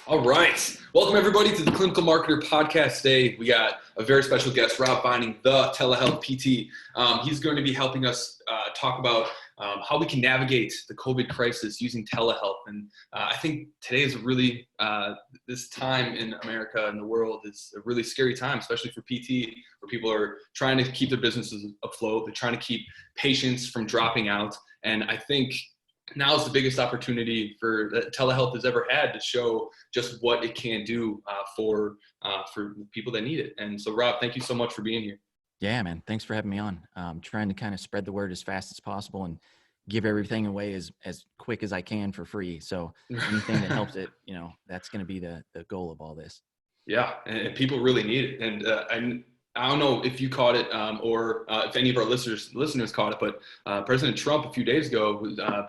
All right. Welcome, everybody, to the Clinical Marketer Podcast. Today, we got a very special guest, Rob Binding, the Telehealth PT. He's going to be helping us talk about how we can navigate the COVID crisis using telehealth. And I think today is really, this time in America and the world is a really scary time, especially for PT, where people are trying to keep their businesses afloat. They're trying to keep patients from dropping out. And I think now is the biggest opportunity that telehealth has ever had to show just what it can do for people that need it. And so, Rob, thank you so much for being here. Yeah, man. Thanks for having me on. Trying to kind of spread the word as fast as possible and give everything away as quick as I can for free. So anything that helps it, that's going to be the goal of all this. Yeah, and people really need it. And I don't know if you caught it or if any of our listeners caught it, but President Trump a few days ago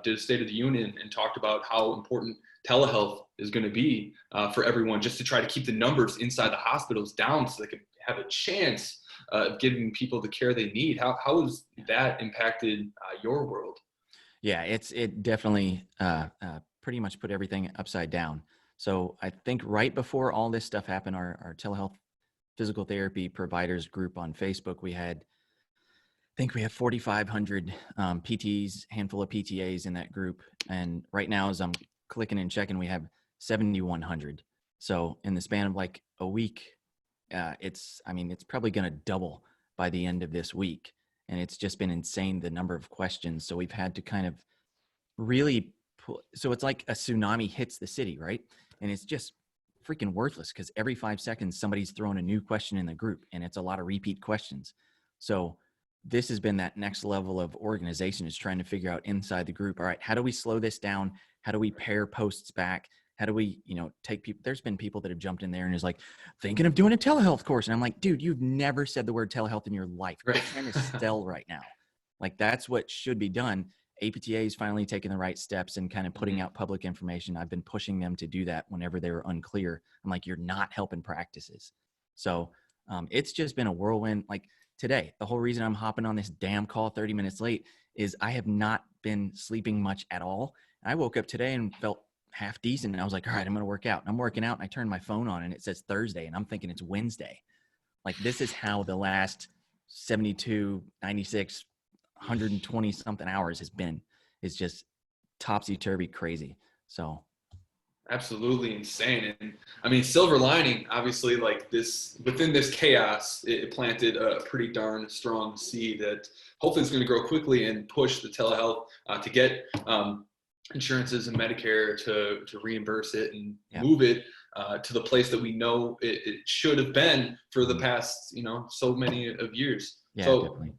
did a State of the Union and talked about how important telehealth is going to be for everyone, just to try to keep the numbers inside the hospitals down so they can have a chance of giving people the care they need. How has that impacted your world? Yeah, it definitely pretty much put everything upside down. So I think right before all this stuff happened, our telehealth physical therapy providers group on Facebook, I think we have 4,500 PTs, handful of PTAs in that group. And right now, as I'm clicking and checking, we have 7,100. So in the span of like a week, it's probably going to double by the end of this week. And it's just been insane, the number of questions. So we've had to kind of really so it's like a tsunami hits the city, right? And it's just freaking worthless because every 5 seconds somebody's throwing a new question in the group, and it's a lot of repeat questions. So this has been that next level of organization, is trying to figure out inside the group, all right, how do we slow this down? How do we pare posts back? How do we, take people? There's been people that have jumped in there and is like, thinking of doing a telehealth course. And I'm like, dude, you've never said the word telehealth in your life. Right. You're trying to sell right now. Like, that's what should be done. APTA is finally taking the right steps and kind of putting out public information. I've been pushing them to do that whenever they were unclear. I'm like, you're not helping practices. So it's just been a whirlwind. Like today, the whole reason I'm hopping on this damn call 30 minutes late is I have not been sleeping much at all. I woke up today and felt half decent. And I was like, all right, I'm going to work out. And I'm working out and I turned my phone on and it says Thursday and I'm thinking it's Wednesday. Like, this is how the last 72, 96, 120 something hours has been. It's just topsy-turvy crazy. So absolutely insane. And I mean, silver lining, obviously, like this, within this chaos, it planted a pretty darn strong seed that hopefully is going to grow quickly and push the telehealth to get insurances and Medicare to reimburse it and move it to the place that we know it should have been for the past, so many of years. Yeah, so definitely.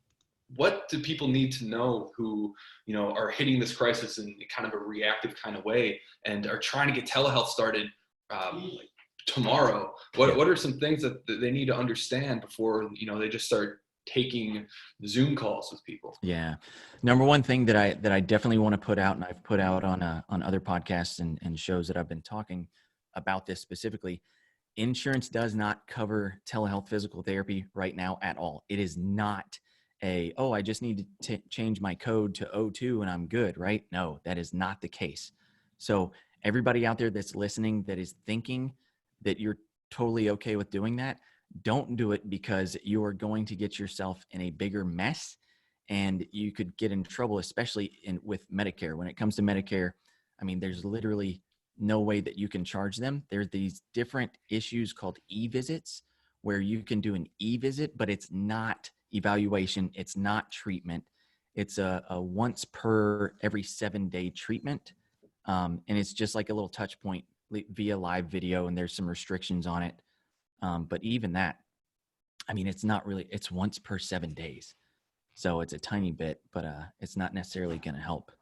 What do people need to know who, are hitting this crisis in kind of a reactive kind of way and are trying to get telehealth started like tomorrow? What are some things that they need to understand before, they just start taking Zoom calls with people? Yeah. Number one thing that I definitely want to put out, and I've put out on other podcasts and shows that I've been talking about this specifically, insurance does not cover telehealth physical therapy right now at all. It is not I just need to change my code to O2 and I'm good, right? No, that is not the case. So everybody out there that's listening that is thinking that you're totally okay with doing that, don't do it, because you are going to get yourself in a bigger mess and you could get in trouble, especially with Medicare. When it comes to Medicare, I mean, there's literally no way that you can charge them. There's these different issues called e-visits where you can do an e-visit, but it's not evaluation. It's not treatment. It's a once per every 7-day treatment. And it's just like a little touch point via live video, and there's some restrictions on it. But even that, I mean, it's not really, it's once per 7 days. So it's a tiny bit, but it's not necessarily going to help.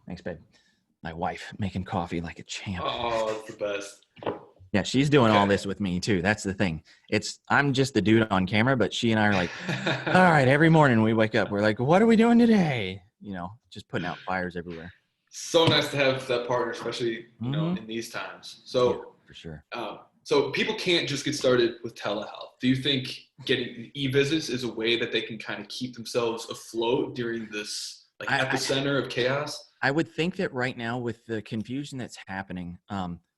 Thanks, babe. My wife making coffee like a champ. Oh, it's the best. Yeah, she's doing all this with me too. That's the thing. I'm just the dude on camera, but she and I are like, all right, every morning we wake up, we're like, what are we doing today? Just putting out fires everywhere. So nice to have that partner, especially, in these times. So yeah, for sure. So people can't just get started with telehealth. Do you think getting e-visits is a way that they can kind of keep themselves afloat during this epicenter of chaos? I would think that right now, with the confusion that's happening,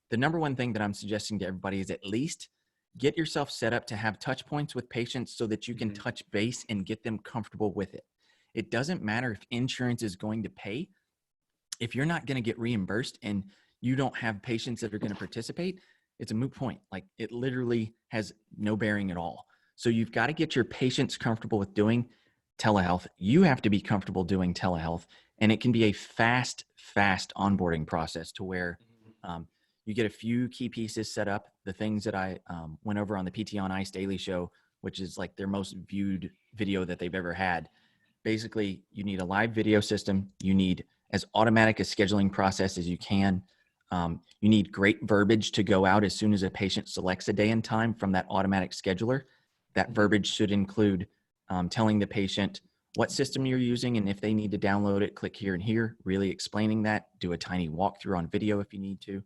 the number one thing that I'm suggesting to everybody is at least get yourself set up to have touch points with patients so that you can touch base and get them comfortable with it. It doesn't matter if insurance is going to pay. If you're not going to get reimbursed and you don't have patients that are going to participate, it's a moot point. Like, it literally has no bearing at all. So you've got to get your patients comfortable with doing telehealth. You have to be comfortable doing telehealth, and it can be a fast onboarding process to where you get a few key pieces set up. The things that I went over on the PT on Ice Daily Show, which is like their most viewed video that they've ever had. Basically, you need a live video system. You need as automatic a scheduling process as you can. You need great verbiage to go out as soon as a patient selects a day and time from that automatic scheduler. That verbiage should include telling the patient what system you're using, and if they need to download it, click here and here, really explaining that. Do a tiny walkthrough on video if you need to.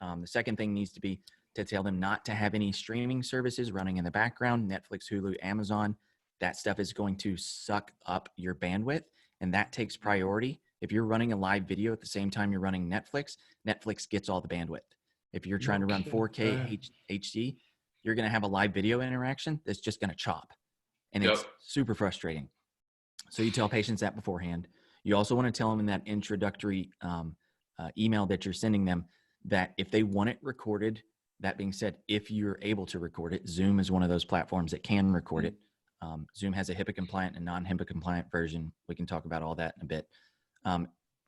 The second thing needs to be to tell them not to have any streaming services running in the background, Netflix, Hulu, Amazon. That stuff is going to suck up your bandwidth, and that takes priority. If you're running a live video at the same time you're running Netflix, Netflix gets all the bandwidth. If you're trying to run 4K HD, you're going to have a live video interaction that's just going to chop. And it's super frustrating. So you tell patients that beforehand. You also want to tell them in that introductory email that you're sending them that if they want it recorded, that being said, if you're able to record it, Zoom is one of those platforms that can record it. Zoom has a HIPAA compliant and non-HIPAA compliant version. We can talk about all that in a bit.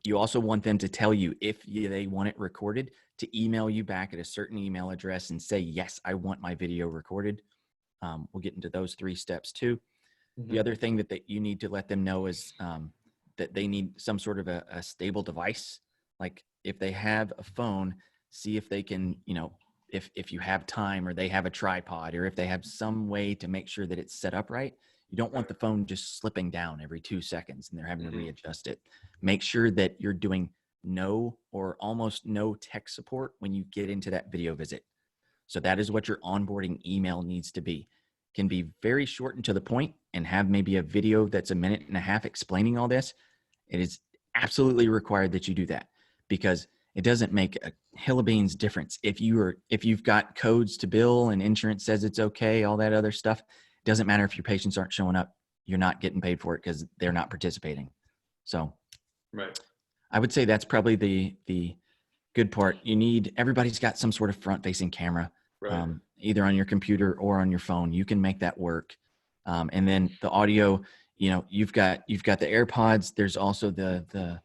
You also want them to tell you if they want it recorded, to email you back at a certain email address and say, yes, I want my video recorded. We'll get into those 3 steps too. The other thing that you need to let them know is that they need some sort of a stable device. Like, if they have a phone, see if they can, if you have time, or they have a tripod, or if they have some way to make sure that it's set up right. You don't want the phone just slipping down every 2 seconds and they're having to readjust it. Make sure that you're doing no or almost no tech support when you get into that video visit. So that is what your onboarding email needs to be. Can be very short and to the point, and have maybe a video that's a minute and a half explaining all this. It is absolutely required that you do that, because it doesn't make a hill of beans difference. If you've got codes to bill and insurance says it's okay, all that other stuff, it doesn't matter if your patients aren't showing up. You're not getting paid for it because they're not participating. So I would say that's probably the good part. Everybody's got some sort of front-facing camera, either on your computer or on your phone. You can make that work. And then the audio, you've got the AirPods. There's also the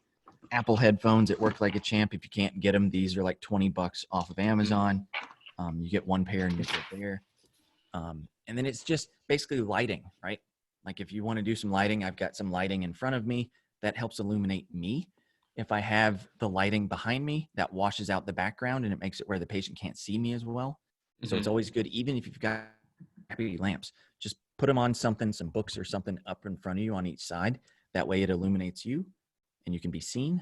Apple headphones that work like a champ. If you can't get them, these are like $20 off of Amazon. You get one pair and you get there. And then it's just basically lighting, right? Like, if you want to do some lighting, I've got some lighting in front of me that helps illuminate me. If I have the lighting behind me, that washes out the background and it makes it where the patient can't see me as well. So it's always good, even if you've got happy lamps, just put them on something, some books or something up in front of you on each side. That way it illuminates you and you can be seen.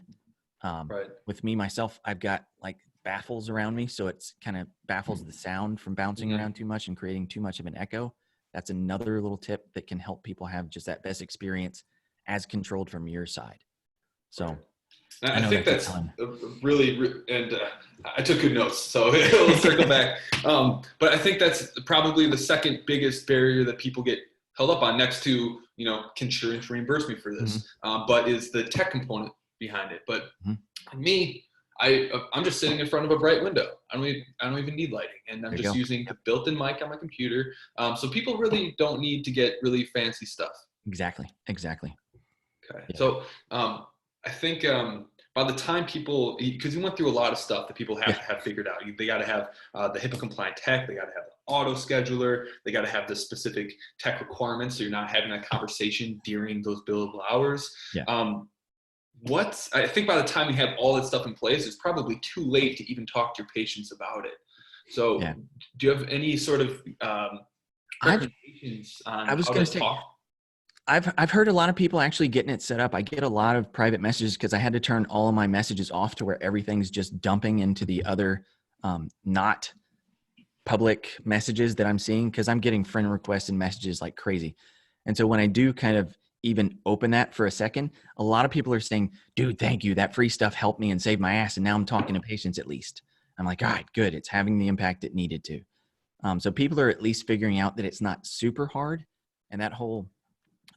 With me, myself, I've got like baffles around me. So it's kind of baffles the sound from bouncing around too much and creating too much of an echo. That's another little tip that can help people have just that best experience as controlled from your side. So I think that's really, and I took good notes, so we'll circle back. But I think that's probably the second biggest barrier that people get held up on, next to, can insurance reimburse me for this? But is the tech component behind it. But me, I'm just sitting in front of a bright window. I don't even need lighting, and I'm just using a built-in mic on my computer. So people really don't need to get really fancy stuff. Exactly. Okay. Yeah. So I think by the time people, because you went through a lot of stuff that people have to have figured out. They got to have the HIPAA compliant tech. They got to have the auto scheduler. They got to have the specific tech requirements, so you're not having a conversation during those billable hours. I think by the time you have all that stuff in place, it's probably too late to even talk to your patients about it. So do you have any sort of recommendations on how to talk? I've heard a lot of people actually getting it set up. I get a lot of private messages because I had to turn all of my messages off to where everything's just dumping into the other not public messages that I'm seeing, because I'm getting friend requests and messages like crazy. And so when I do kind of even open that for a second, a lot of people are saying, dude, thank you. That free stuff helped me and saved my ass. And now I'm talking to patients at least. I'm like, all right, good. It's having the impact it needed to. So people are at least figuring out that it's not super hard. And the whole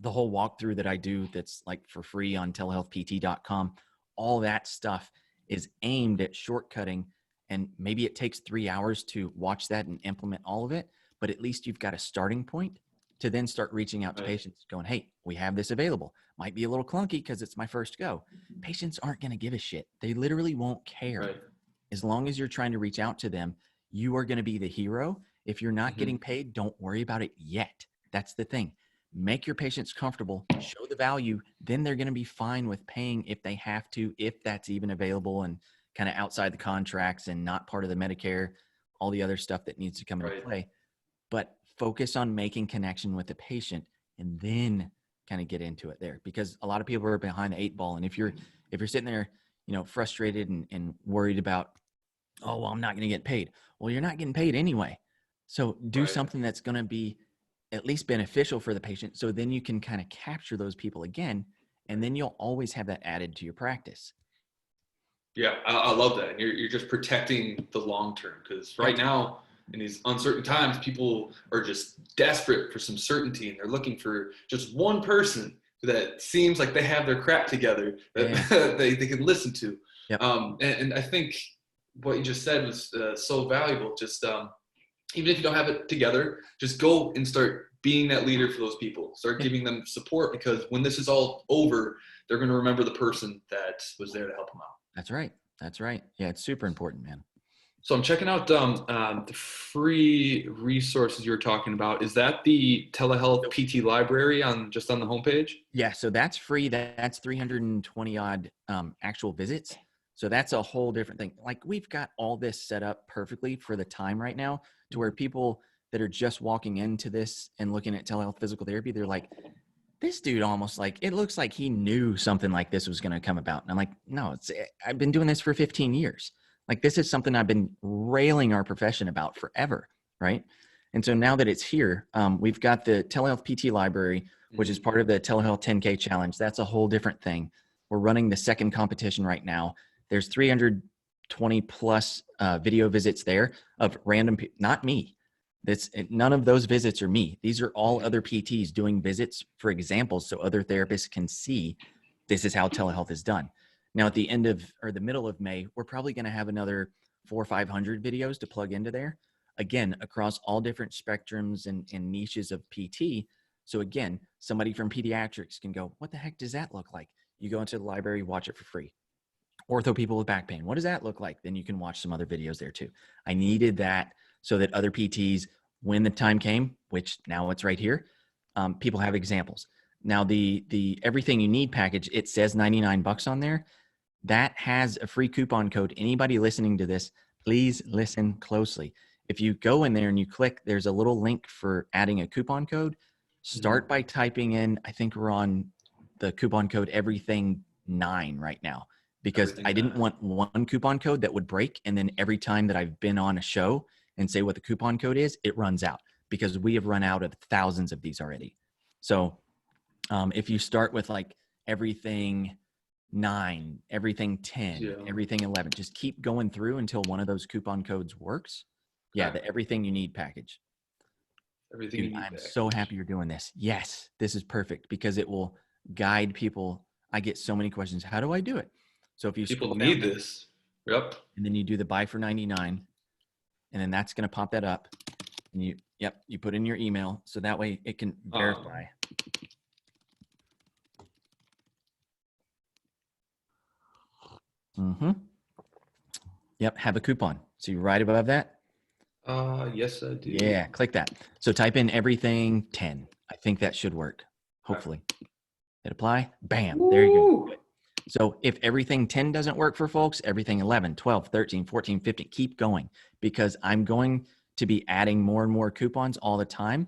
walkthrough that I do that's like for free on telehealthpt.com, all that stuff is aimed at shortcutting. And maybe it takes 3 hours to watch that and implement all of it, but at least you've got a starting point to then start reaching out to patients going, hey, we have this available. Might be a little clunky because it's my first go. Patients aren't going to give a shit. They literally won't care. Right. As long as you're trying to reach out to them, you are going to be the hero. If you're not getting paid, don't worry about it yet. That's the thing. Make your patients comfortable, show the value, then they're going to be fine with paying if they have to, if that's even available and kind of outside the contracts and not part of the Medicare, all the other stuff that needs to come into play. But focus on making connection with the patient and then kind of get into it there, because a lot of people are behind the 8 ball. And if you're sitting there, frustrated and worried about, oh, well, I'm not going to get paid. Well, you're not getting paid anyway. So do something that's going to be at least beneficial for the patient. So then you can kind of capture those people again, and then you'll always have that added to your practice. Yeah, I love that. And you're just protecting the long term, because right now in these uncertain times, people are just desperate for some certainty, and they're looking for just one person that seems like they have their crap together that they can listen to. Yep. And I think what you just said was so valuable. Just even if you don't have it together, just go and start being that leader for those people. Start giving them support, because when this is all over, they're going to remember the person that was there to help them out. That's right. That's right. Yeah, it's super important, man. So I'm checking out the free resources you were talking about. Is that the Telehealth PT library just on the homepage? Yeah, so that's free. That's 320 odd actual visits. So that's a whole different thing. Like, we've got all this set up perfectly for the time right now, to where people that are just walking into this and looking at telehealth physical therapy, they're like, this dude almost like, it looks like he knew something like this was going to come about. And I'm like, no, I've been doing this for 15 years. Like, this is something I've been railing our profession about forever, right? And so now that it's here, we've got the Telehealth PT library, which is part of the Telehealth 10K challenge. That's a whole different thing. We're running the second competition right now. There's 320 plus video visits there of random, not me. None of those visits are me. These are all other PTs doing visits for examples, so other therapists can see this is how telehealth is done. Now, at the end of, or the middle of May, we're probably going to have another 400 or 500 videos to plug into there, again, across all different spectrums and niches of PT. So again, somebody from pediatrics can go, what the heck does that look like? You go into the library, watch it for free. Ortho people with back pain, what does that look like? Then you can watch some other videos there too. I needed that so that other PTs, when the time came, which now it's right here, people have examples. Now the everything you need package, it says $99 on there. That has a free coupon code. Anybody listening to this, please listen closely. If you go in there and you click, there's a little link for adding a coupon code. Start by typing in, I think we're on the coupon code everything 9 right now, because I didn't want one coupon code that would break, and then every time that I've been on a show and say what the coupon code is, it runs out, because we have run out of thousands of these already. So if you start with like everything 9, everything 10, everything 11, just keep going through until one of those coupon codes works. Yeah, the everything you need package. Everything you need. I'm so happy you're doing this. Yes, this is perfect, because it will guide people. I get so many questions. How do I do it? So if you people need this, and then you do the buy for 99, and then that's going to pop that up, and you put in your email, so that way it can verify. Yep, have a coupon. So you right above that. Yes, I do. Yeah, click that. So type in everything 10. I think that should work. Hopefully. Hit apply. Bam. There you go. Good. So if everything 10 doesn't work for folks, everything 11, 12, 13, 14, 15, keep going, because I'm going to be adding more and more coupons all the time,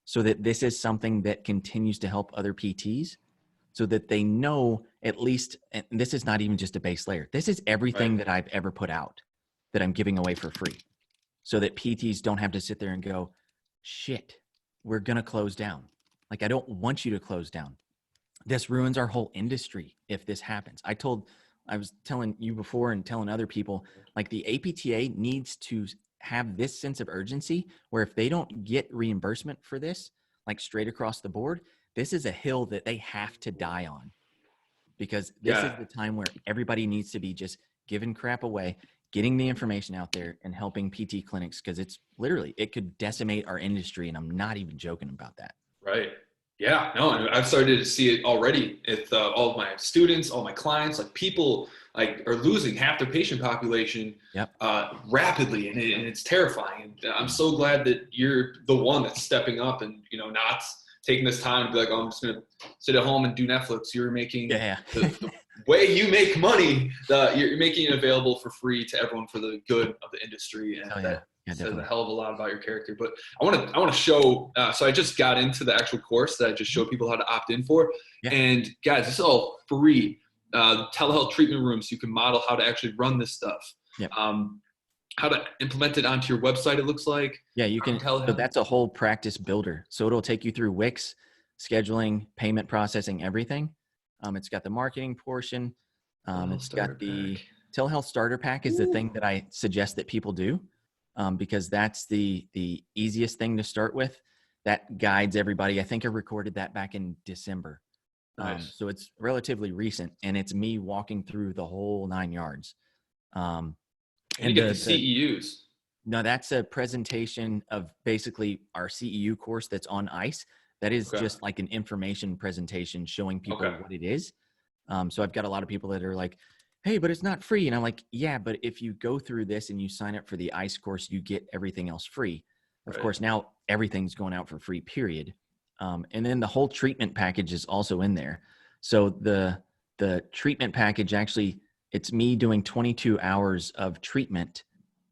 so that this is something that continues to help other PTs, so that they know at least, and this is not even just a base layer. This is everything that I've ever put out that I'm giving away for free, so that PTs don't have to sit there and go, shit, we're going to close down. Like, I don't want you to close down. This ruins our whole industry if this happens. I told I was telling you before and telling other people, like the APTA needs to have this sense of urgency where if they don't get reimbursement for this, like straight across the board, this is a hill that they have to die on, because this is the time where everybody needs to be just giving crap away, getting the information out there and helping PT clinics, because it's literally, it could decimate our industry. And I'm not even joking about that. Right. Yeah, no, and I've started to see it already with all of my students, all my clients. Like people like are losing half their patient population rapidly, and it's terrifying. And I'm so glad that you're the one that's stepping up and not taking this time to be like, oh, I'm just gonna sit at home and do Netflix. You're making the way you make money. You're making it available for free to everyone for the good of the industry, and that says a hell of a lot about your character. But I want to show. So I just got into the actual course that I just show people how to opt in for. Yeah. And guys, this is all free. Telehealth treatment rooms. You can model how to actually run this stuff. Yep. How to implement it onto your website. It looks like. Yeah, you can. So that's a whole practice builder. So it'll take you through Wix, scheduling, payment processing, everything. It's got the marketing portion. It's got the telehealth starter pack is the thing that I suggest that people do. Because that's the easiest thing to start with. That guides everybody. I think I recorded that back in December. Nice. So it's relatively recent, and it's me walking through the whole 9 yards. And you get the CEUs. No, that's a presentation of basically our CEU course that's on ICE. That is just like an information presentation showing people what it is. So I've got a lot of people that are like, hey, but it's not free. And I'm like, yeah, but if you go through this and you sign up for the ICE course, you get everything else free. Of course, now everything's going out for free, period. And then the whole treatment package is also in there. So the treatment package, actually, it's me doing 22 hours of treatment,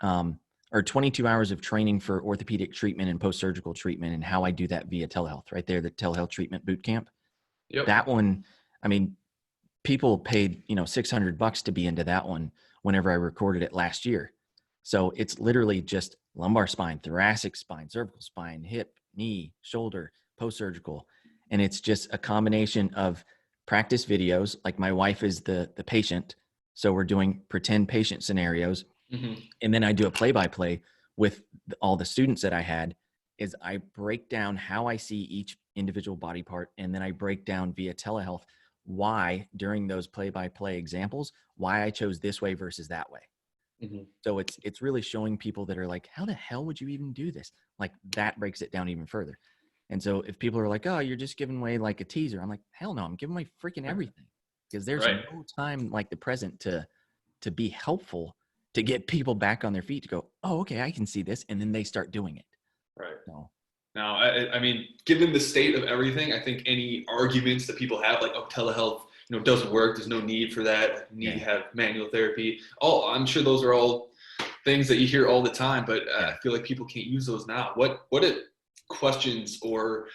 or 22 hours of training for orthopedic treatment and post-surgical treatment, and how I do that via telehealth right there, the telehealth treatment boot camp. Yep. That one, I mean, people paid, $600 to be into that one whenever I recorded it last year. So it's literally just lumbar spine, thoracic spine, cervical spine, hip, knee, shoulder, post-surgical. And it's just a combination of practice videos. Like my wife is the patient. So we're doing pretend patient scenarios. Mm-hmm. And then I do a play-by-play with all the students that I had. Is I break down how I see each individual body part. And then I break down via telehealth why during those play-by-play examples, why I chose this way versus that way. Mm-hmm. So it's really showing people that are like, how the hell would you even do this? Like that breaks it down even further. And so if people are like, oh, you're just giving away like a teaser, I'm like, hell no, I'm giving away freaking everything, because there's no time like the present to be helpful, to get people back on their feet to go, oh, okay, I can see this. And then they start doing it. Right. So. Now, I mean, given the state of everything, I think any arguments that people have, like, oh, telehealth, doesn't work. There's no need for that. You need to have manual therapy. I'm sure those are all things that you hear all the time, but I feel like people can't use those now. What questions or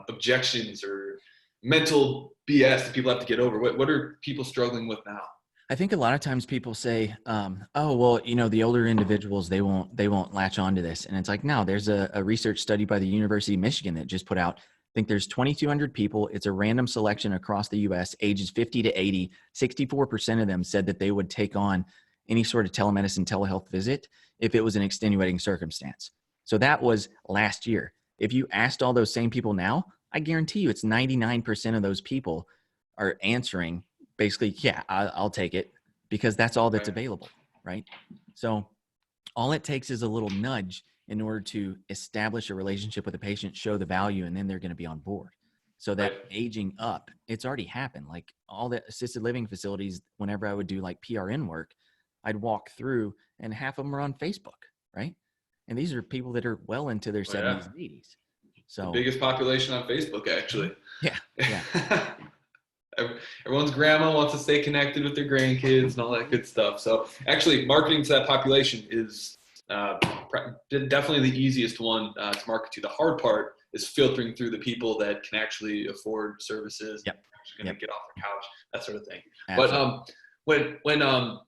objections or mental BS that people have to get over? What are people struggling with now? I think a lot of times people say, oh, well, the older individuals, they won't latch onto this. And it's like, no, there's a research study by the University of Michigan that just put out, I think there's 2,200 people. It's a random selection across the US, ages 50 to 80. 64% of them said that they would take on any sort of telemedicine, telehealth visit if it was an extenuating circumstance. So that was last year. If you asked all those same people now, I guarantee you it's 99% of those people are answering basically, yeah, I'll take it, because that's all that's available, right? So all it takes is a little nudge in order to establish a relationship with a patient, show the value, and then they're going to be on board. So that aging up, it's already happened. Like all the assisted living facilities, whenever I would do like PRN work, I'd walk through and half of them are on Facebook, right? And these are people that are well into their 70s and 80s. So the biggest population on Facebook, actually. Yeah. Everyone's grandma wants to stay connected with their grandkids and all that good stuff. So actually marketing to that population is definitely the easiest one to market to. The hard part is filtering through the people that can actually afford services, actually going to get off their couch, that sort of thing. Absolutely. But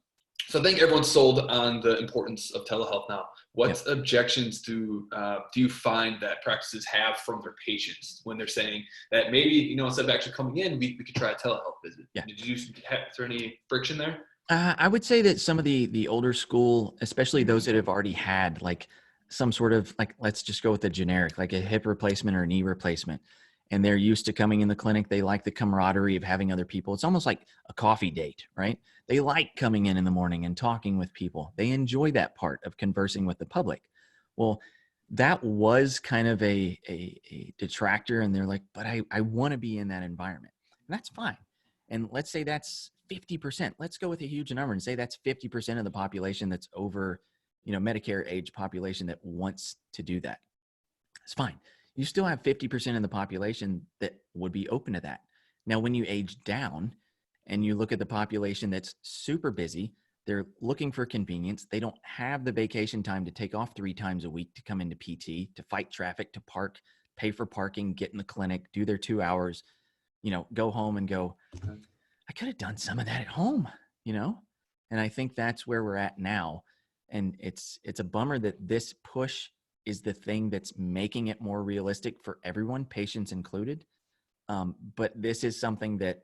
so I think everyone's sold on the importance of telehealth now. What objections do you find that practices have from their patients when they're saying that maybe, instead of actually coming in, we could try a telehealth visit? Yeah. Is there any friction there? I would say that some of the older school, especially those that have already had like some sort of like, let's just go with the generic, like a hip replacement or a knee replacement, and they're used to coming in the clinic. They like the camaraderie of having other people. It's almost like a coffee date, right? They like coming in the morning and talking with people. They enjoy that part of conversing with the public. Well, that was kind of a detractor, and they're like, but I want to be in that environment. And that's fine. And let's say that's 50%. Let's go with a huge number and say that's 50% of the population that's over, Medicare age population that wants to do that. It's fine. You still have 50% of the population that would be open to that. Now, when you age down and you look at the population that's super busy, they're looking for convenience. They don't have the vacation time to take off 3 times a week to come into PT, to fight traffic, to park, pay for parking, get in the clinic, do their 2 hours, go home and go, I could have done some of that at home, you know? And I think that's where we're at now. And it's a bummer that this push is the thing that's making it more realistic for everyone, patients included. But this is something that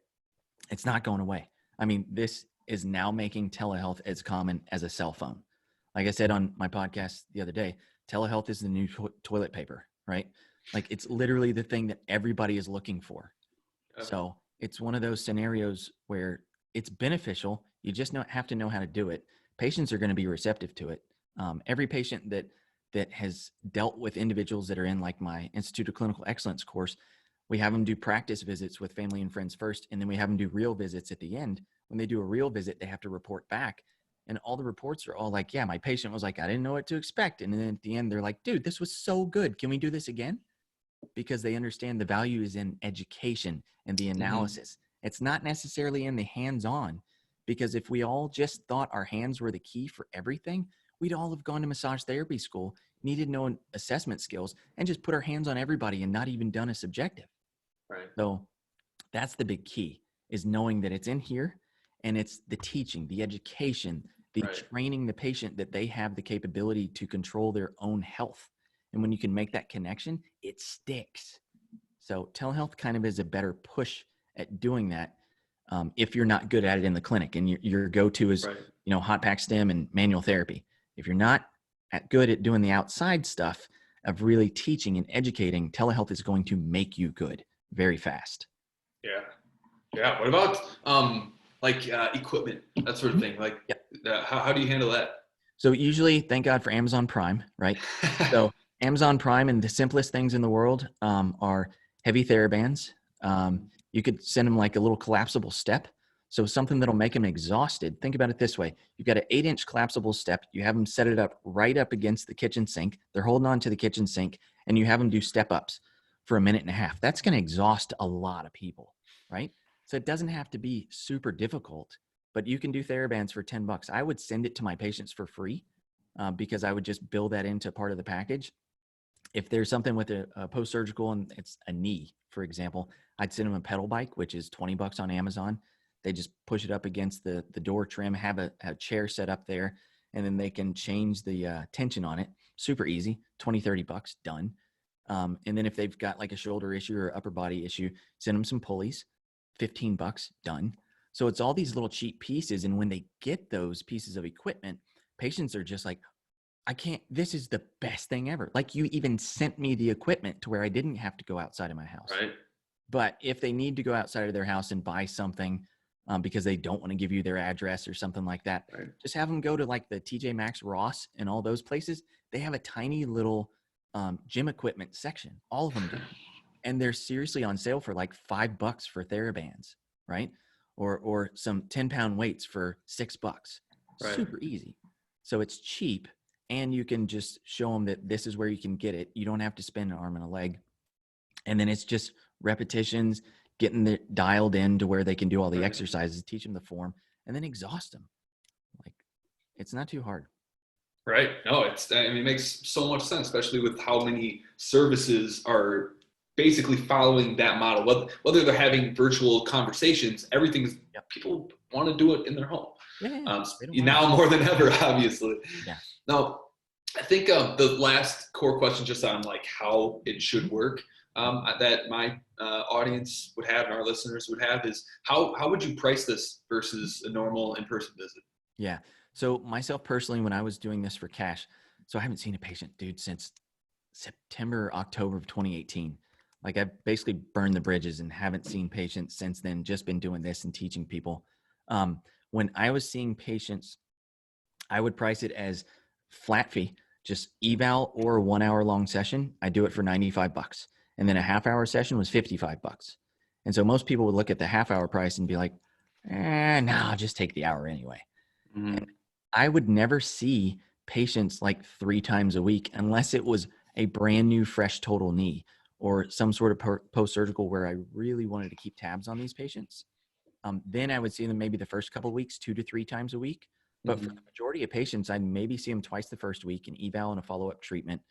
it's not going away. I mean, this is now making telehealth as common as a cell phone. Like I said on my podcast the other day, telehealth is the new toilet paper, right? Like it's literally the thing that everybody is looking for. So it's one of those scenarios where it's beneficial. You just have to know how to do it. Patients are going to be receptive to it. Every patient that has dealt with individuals that are in like my Institute of Clinical Excellence course, we have them do practice visits with family and friends first, and then we have them do real visits at the end. When they do a real visit, they have to report back. And all the reports are all like, yeah, my patient was like, I didn't know what to expect. And then at the end, they're like, dude, this was so good. Can we do this again? Because they understand the value is in education and the analysis. It's not necessarily in the hands-on, because if we all just thought our hands were the key for everything, we'd all have gone to massage therapy school, needed no assessment skills, and just put our hands on everybody and not even done a subjective. Right. So that's the big key, is knowing that it's in here, and it's the teaching, the education, the training the patient that they have the capability to control their own health. And when you can make that connection, it sticks. So telehealth kind of is a better push at doing that if you're not good at it in the clinic, and your go-to is, hot pack stim and manual therapy. If you're not good at doing the outside stuff of really teaching and educating, telehealth is going to make you good very fast. Yeah. Yeah. What about equipment, that sort of thing? Like, how do you handle that? So usually, thank God for Amazon Prime, right? So Amazon Prime, and the simplest things in the world are heavy TheraBands. You could send them like a little collapsible step. So something that'll make them exhausted. Think about it this way. You've got an 8-inch collapsible step. You have them set it up right up against the kitchen sink. They're holding on to the kitchen sink, and you have them do step ups for a minute and a half. That's going to exhaust a lot of people, right? So it doesn't have to be super difficult, but you can do TheraBands for $10. I would send it to my patients for free because I would just build that into part of the package. If there's something with a post-surgical and it's a knee, for example, I'd send them a pedal bike, which is $20 on Amazon. They just push it up against the door trim, have a chair set up there, and then they can change the tension on it. Super easy, $20-$30, done. And then if they've got like a shoulder issue or upper body issue, send them some pulleys, $15, done. So it's all these little cheap pieces. And when they get those pieces of equipment, patients are just like, this is the best thing ever. Like, you even sent me the equipment to where I didn't have to go outside of my house. Right. But if they need to go outside of their house and buy something because they don't want to give you their address or something like that, just have them go to like the TJ Maxx, Ross, and all those places. They have a tiny little gym equipment section. All of them do. And they're seriously on sale for like $5 for TheraBands, right? Or some 10-pound weights for $6. Super easy. So it's cheap, and you can just show them that this is where you can get it. You don't have to spend an arm and a leg. And then it's just repetitions, getting it dialed in to where they can do all the exercises, teach them the form, and then exhaust them. Like, it's not too hard. Right. No, it makes so much sense, especially with how many services are basically following that model. Whether they're having virtual conversations, everything is, people want to do it in their home. Now more than ever, obviously. Yeah. Now, I think the last core question, just on like how it should work, that my audience would have and our listeners would have is how would you price this versus a normal in-person visit? Yeah. So myself personally, when I was doing this for cash, so I haven't seen a patient, dude, since September, October of 2018. Like I've basically burned the bridges and haven't seen patients since then, just been doing this and teaching people. When I was seeing patients, I would price it as flat fee, just eval or 1 hour long session. I do it for $95. And then a half hour session was $55. And so most people would look at the half hour price and be like, no, I'll just take the hour anyway. Mm-hmm. And I would never see patients like 3 times a week unless it was a brand new fresh total knee or some sort of post-surgical where I really wanted to keep tabs on these patients. Then I would see them maybe the first couple of weeks, 2 to 3 times a week. But for the majority of patients, I'd maybe see them twice the first week, an eval and a follow-up treatment.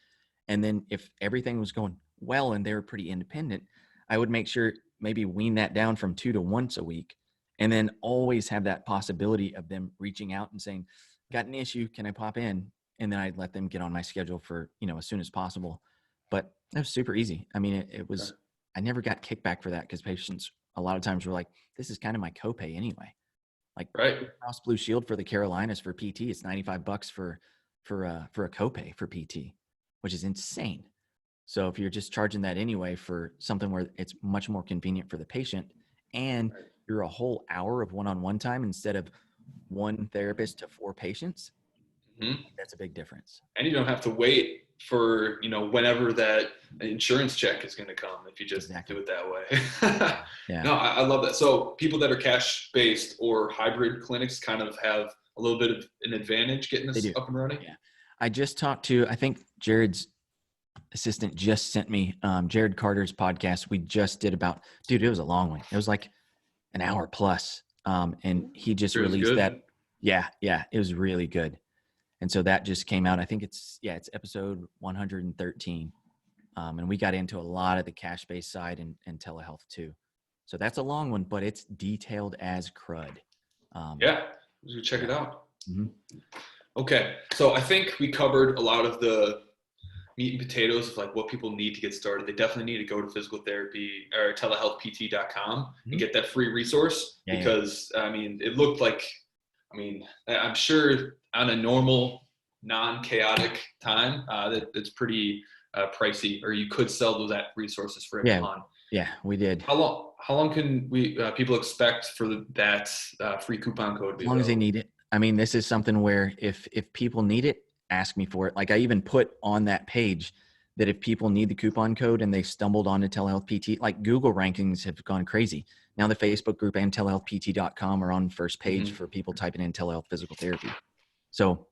And then if everything was going well and they were pretty independent, I would make sure maybe wean that down from 2 to once a week. And then always have that possibility of them reaching out and saying, got an issue, can I pop in? And then I'd let them get on my schedule for, as soon as possible. But it was super easy. I mean, it was, I never got kickback for that because patients a lot of times were like, this is kind of my copay anyway. Like Cross Blue Shield for the Carolinas for PT, it's $95 for a copay for PT, which is insane. So if you're just charging that anyway for something where it's much more convenient for the patient and you're a whole hour of one-on-one time instead of one therapist to 4 patients, that's a big difference. And you don't have to wait for, whenever that insurance check is going to come if you just do it that way. Yeah. No, I love that. So people that are cash-based or hybrid clinics kind of have a little bit of an advantage getting this up and running. Yeah. I just talked to, I think Jared's assistant just sent me Jared Carter's podcast. We just did about, dude, it was a long one. It was like an hour plus. And he just released that. Yeah. It was really good. And so that just came out. I think it's episode 113. And we got into a lot of the cash-based side and telehealth too. So that's a long one, but it's detailed as crud. Check it out. Mm-hmm. Okay. So I think we covered a lot of the meat and potatoes of like what people need to get started. They definitely need to go to physical therapy or telehealthpt.com and get that free resource because I mean, it looked like, I'm sure on a normal, non-chaotic time, that it's pretty pricey, or you could sell those resources for a ton. Yeah, we did. How long can we people expect for that free coupon code to be as long as they need it? I mean, this is something where if people need it, ask me for it. Like I even put on that page that if people need the coupon code and they stumbled onto Telehealth PT, like Google rankings have gone crazy. Now the Facebook group and telehealthpt.com are on first page for people typing in telehealth physical therapy. So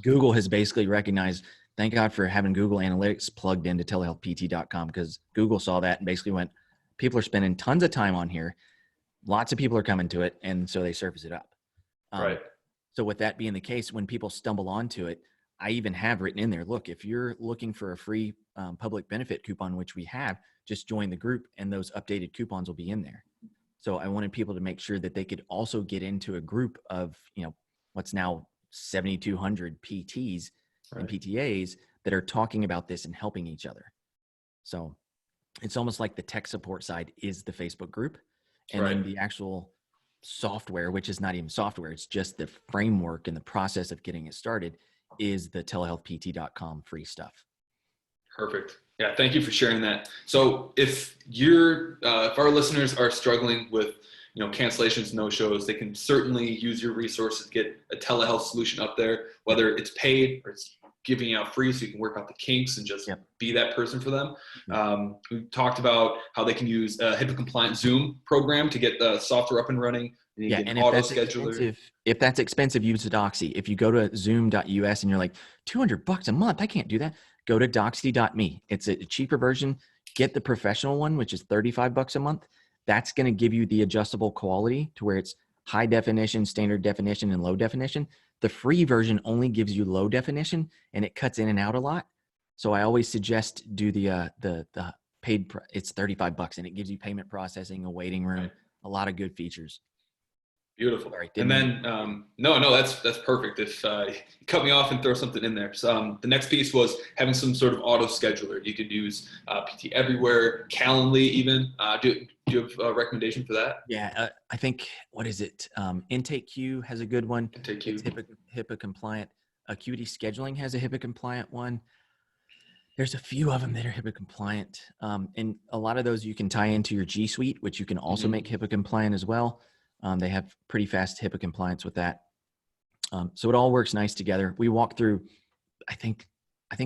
Google has basically recognized, thank God for having Google Analytics plugged into telehealthpt.com, because Google saw that and basically went, people are spending tons of time on here. Lots of people are coming to it. And so they surface it up. So with that being the case, when people stumble onto it, I even have written in there, look, if you're looking for a free public benefit coupon, which we have, just join the group and those updated coupons will be in there. So I wanted people to make sure that they could also get into a group of, what's now 7,200 PTs and PTAs that are talking about this and helping each other. So it's almost like the tech support side is the Facebook group, and then the actual software, which is not even software, it's just the framework and the process of getting it started, is the telehealthpt.com free stuff. Perfect. Yeah, thank you for sharing that. So if our listeners are struggling with cancellations, no-shows, they can certainly use your resources to get a telehealth solution up there, whether it's paid or it's giving out free so you can work out the kinks and just be that person for them. We talked about how they can use a HIPAA-compliant Zoom program to get the software up and running. And if that's expensive, use Doxy. If you go to zoom.us and you're like, $200 a month, I can't do that. Go to doxy.me. It's a cheaper version. Get the professional one, which is $35 a month. That's going to give you the adjustable quality to where it's high definition, standard definition, and low definition. The free version only gives you low definition and it cuts in and out a lot. So I always suggest do the paid. It's $35 and it gives you payment processing, a waiting room, a lot of good features. Beautiful. Sorry, And didn't. then, no, that's perfect. If you cut me off and throw something in there. So the next piece was having some sort of auto scheduler. You could use PT Everywhere, Calendly even. Do you have a recommendation for that? Yeah, I think, what is it? Intake Queue has a good one. Take It's you. HIPAA compliant. Acuity Scheduling has a HIPAA compliant one. There's a few of them that are HIPAA compliant. And a lot of those you can tie into your G Suite, which you can also make HIPAA compliant as well. They have pretty fast HIPAA compliance with that. So it all works nice together. We walk through, I think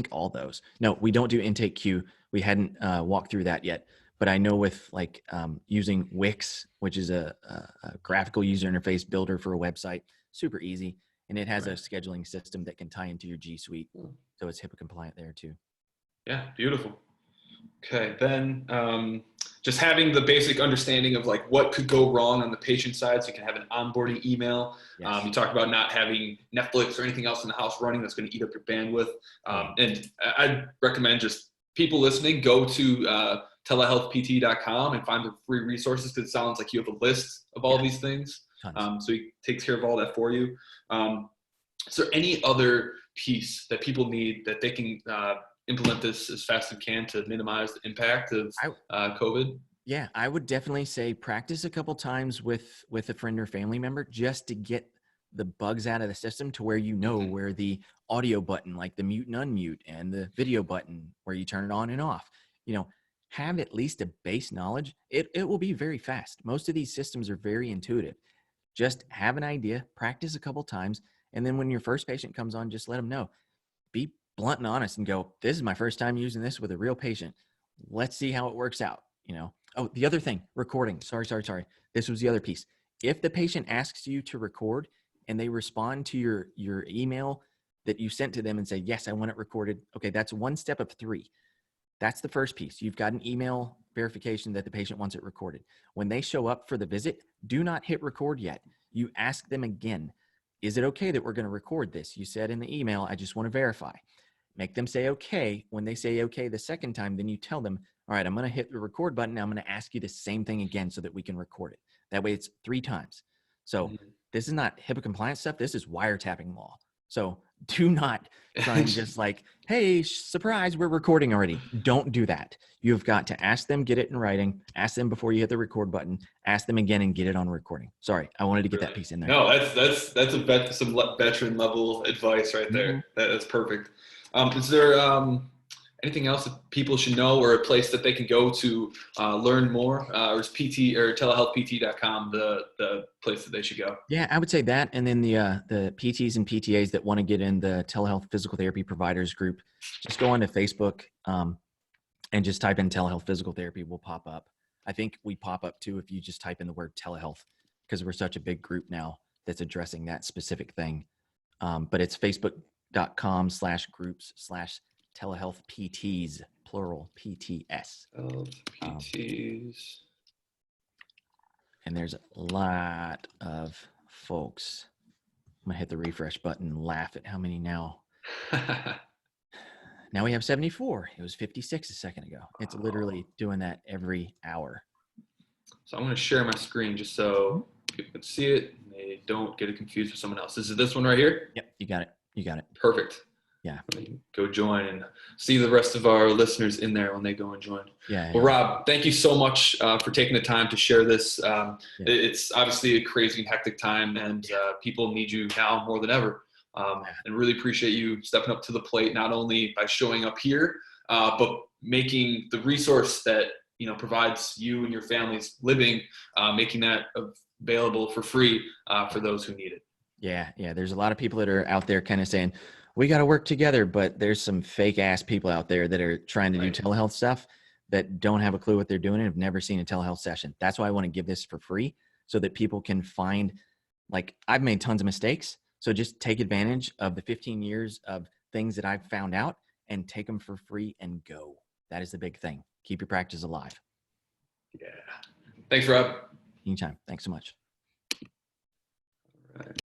all those. No, we don't do Intake Queue. We hadn't walked through that yet. But I know with like using Wix, which is a graphical user interface builder for a website, super easy. And it has a scheduling system that can tie into your G Suite. So it's HIPAA compliant there too. Yeah, beautiful. Okay, then just having the basic understanding of like what could go wrong on the patient side, so you can have an onboarding email. Yes. You talked about not having Netflix or anything else in the house running that's going to eat up your bandwidth. And I'd recommend just people listening, go to telehealthpt.com and find the free resources, because it sounds like you have a list of all these things. So he takes care of all that for you. Is there any other piece that people need that they can implement this as fast as we can to minimize the impact of COVID? Yeah, I would definitely say practice a couple times with a friend or family member just to get the bugs out of the system, to where you know where the audio button, like the mute and unmute, and the video button where you turn it on and off, have at least a base knowledge. It will be very fast. Most of these systems are very intuitive. Just have an idea, practice a couple times, and then when your first patient comes on, just let them know. Be blunt and honest and go, this is my first time using this with a real patient. Let's see how it works out. Oh, the other thing, recording. Sorry. This was the other piece. If the patient asks you to record and they respond to your email that you sent to them and say, yes, I want it recorded. Okay, that's one step of 3. That's the first piece. You've got an email verification that the patient wants it recorded. When they show up for the visit, do not hit record yet. You ask them again, is it okay that we're going to record this? You said in the email, I just want to verify. Make them say okay. When they say okay the second time, then you tell them, all right, I'm going to hit the record button. Now I'm going to ask you the same thing again so that we can record it. That way it's 3 times. So this is not HIPAA compliance stuff. This is wiretapping law. So do not try and just like, hey, surprise, we're recording already. Don't do that. You've got to ask them, get it in writing, ask them before you hit the record button, ask them again and get it on recording. Sorry, I wanted to get that piece in there. No, that's some veteran level advice right there. That's perfect. Is there anything else that people should know, or a place that they can go to learn more? Or is PT or telehealthpt.com the place that they should go? Yeah, I would say that. And then the PTs and PTAs that want to get in the telehealth physical therapy providers group, just go onto Facebook and just type in telehealth physical therapy. Will pop up. I think we pop up too if you just type in the word telehealth, because we're such a big group now that's addressing that specific thing. But it's facebook.com/groups/telehealth PTs, plural PTS. PTs. And there's a lot of folks. I'm going to hit the refresh button and laugh at how many now. Now we have 74. It was 56 a second ago. It's literally doing that every hour. So I'm going to share my screen just so people can see it and they don't get it confused with someone else. This is this one right here? Yep, you got it. Perfect. Yeah. Go join and see the rest of our listeners in there when they go and join. Yeah. Well, Rob, thank you so much for taking the time to share this. It's obviously a crazy and hectic time, and people need you now more than ever. And really appreciate you stepping up to the plate, not only by showing up here, but making the resource that provides you and your family's living, making that available for free for those who need it. Yeah. There's a lot of people that are out there kind of saying, we got to work together, but there's some fake ass people out there that are trying to do telehealth stuff that don't have a clue what they're doing and have never seen a telehealth session. That's why I want to give this for free, so that people can find, like, I've made tons of mistakes. So just take advantage of the 15 years of things that I've found out and take them for free and go. That is the big thing. Keep your practice alive. Yeah. Thanks, Rob. Anytime. Thanks so much.